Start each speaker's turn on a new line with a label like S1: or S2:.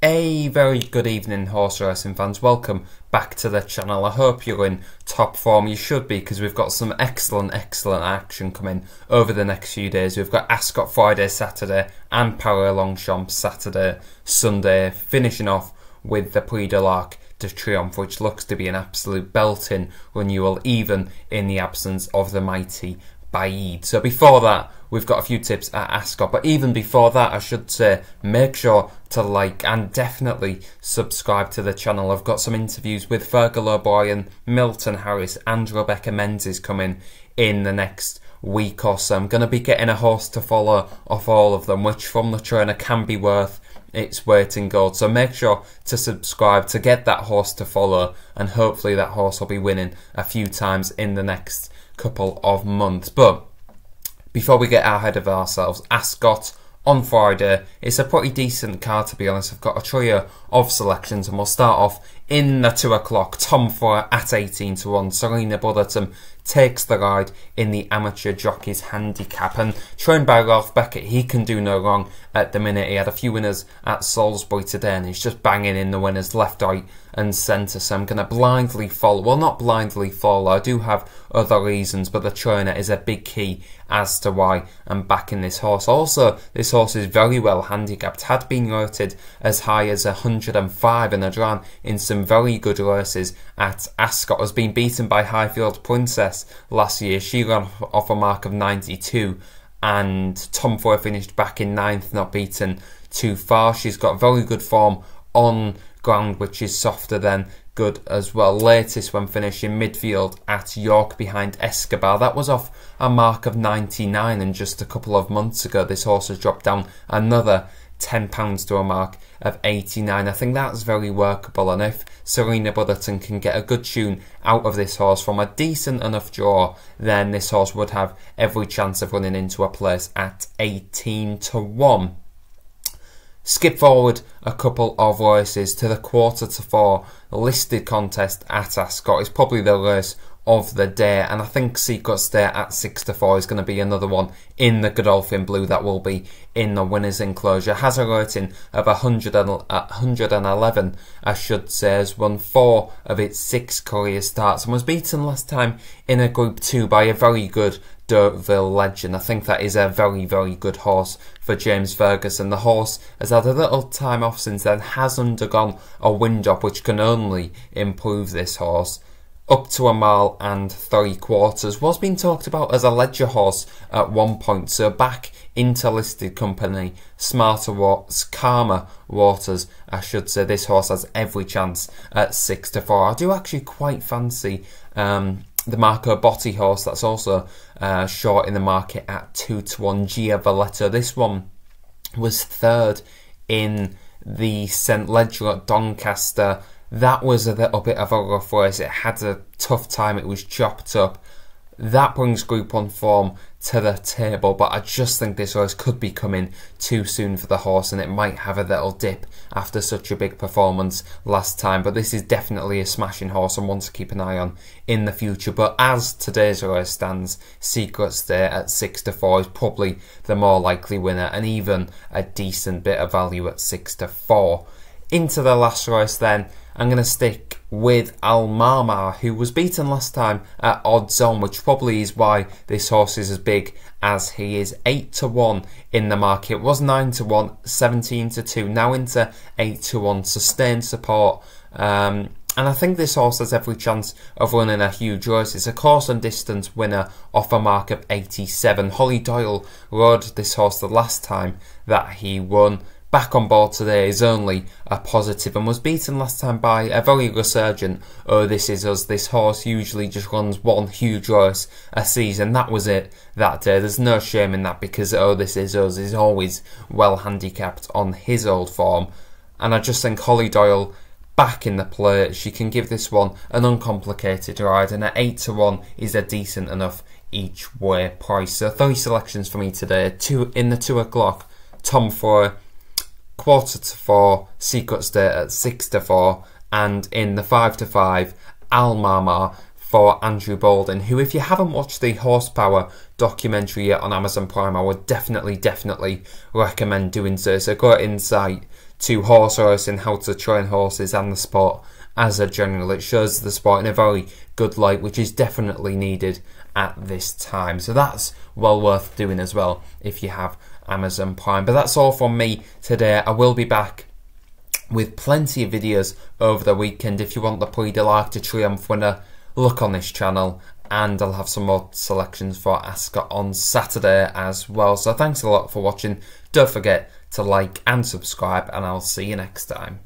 S1: A very good evening, horse racing fans. Welcome back to the channel. I hope you're in top form. You should be, because we've got some excellent action coming over the next few days. We've got Ascot Friday, Saturday, and Paris Longchamp Saturday, Sunday, finishing off with the Prix de l'Arc de Triomphe, which looks to be an absolute belting renewal, even in the absence of the mighty Baid. So before that, we've got a few tips at Ascot, but even before that, I should say, make sure to like and definitely subscribe to the channel. I've got some interviews with Fergal O'Brien, Milton Harris and Rebecca Menzies coming in the next week or so. I'm going to be getting a horse to follow off all of them, which from the trainer can be worth its weight in gold. So make sure to subscribe to get that horse to follow, and hopefully that horse will be winning a few times in the next couple of months. But before we get ahead of ourselves, Ascot on Friday, it's a pretty decent card, to be honest. I've got a trio of selections, and we'll start off in the 2 o'clock. Tom Foyer at 18 to 1. Serena Brotherton takes the ride in the amateur jockey's handicap, and trained by Ralph Beckett, he can do no wrong at the minute. He had a few winners at Salisbury today, and he's just banging in the winners left, right and centre. So I'm going to blindly follow, well, not blindly follow, I do have other reasons, but the trainer is a big key as to why I'm backing this horse. Also, this horse is very well handicapped, had been rated as high as 105 and had ran in some very good races at Ascot. Has been beaten by Highfield Princess last year. She ran off a mark of 92, and Tom Foyer finished back in 9th, not beaten too far. She's got very good form on ground, which is softer than good as well. Latest when finishing midfield at York behind Escobar. That was off a mark of 99, and just a couple of months ago this horse has dropped down another £10 to a mark of 89. I think that's very workable, and if Serena Brotherton can get a good tune out of this horse from a decent enough draw, then this horse would have every chance of running into a place at 18 to 1. Skip forward a couple of races to the 3:45 listed contest at Ascot. It's probably the race of the day, and I think Secret Stay at 6 to 4 is going to be another one in the Godolphin Blue that will be in the winner's enclosure. Has a rating of 111, I should say. Has won 4 of its 6 career starts and was beaten last time in a Group 2 by a very good D'Urville Legend. I think that is a very good horse for James Ferguson. The horse has had a little time off since then, has undergone a wind up, which can only improve this horse. Up to a mile and 3/4, was being talked about as a Ledger horse at one point, so back into listed company, calmer waters, I should say. This horse has every chance at 6 to 4. I do actually quite fancy the Marco Botti horse that's also short in the market at 2 to 1, Gia Valletto. This one was 3rd in the St Ledger at Doncaster. That was a little bit of a rough race. It had a tough time. It was chopped up. That brings Group 1 form to the table, but I just think this race could be coming too soon for the horse, and it might have a little dip after such a big performance last time. But this is definitely a smashing horse and one to keep an eye on in the future. But as today's race stands, Secret Stay at 6 to 4 is probably the more likely winner, and even a decent bit of value at 6 to 4. Into the last race then, I'm going to stick with Al Marmar, who was beaten last time at odds on, which probably is why this horse is as big as he is. 8 to 1 in the market. It was 9 to 1, 17 to 2, now into 8 to 1. Sustained support. And I think this horse has every chance of running a huge race. It's a course and distance winner off a mark of 87. Holly Doyle rode this horse the last time that he won. Back on board today is only a positive, and was beaten last time by a very resurgent Oh This Is Us. This horse usually just runs one huge race a season. That was it that day. There's no shame in that, because Oh This Is Us is always well handicapped on his old form, and I just think Holly Doyle back in the play. She can give this one an uncomplicated ride, and at 8 to 1 is a decent enough each way price. So 3 selections for me today. In the 2 o'clock, Tom Foyer 3:45, Secret Stay at 6 to 4, and in the 5 to 5, Al Marmar for Andrew Bolden, who, if you haven't watched the Horsepower documentary yet on Amazon Prime, I would definitely recommend doing so. It's a great insight to horse racing, how to train horses and the sport as a general. It shows the sport in a very good light, which is definitely needed at this time. So that's well worth doing as well if you have Amazon Prime. But that's all from me today. I will be back with plenty of videos over the weekend. If you want the Prix de l'Arc de Triomphe winner, look on this channel, and I'll have some more selections for Ascot on Saturday as well. So thanks a lot for watching. Don't forget to like and subscribe, and I'll see you next time.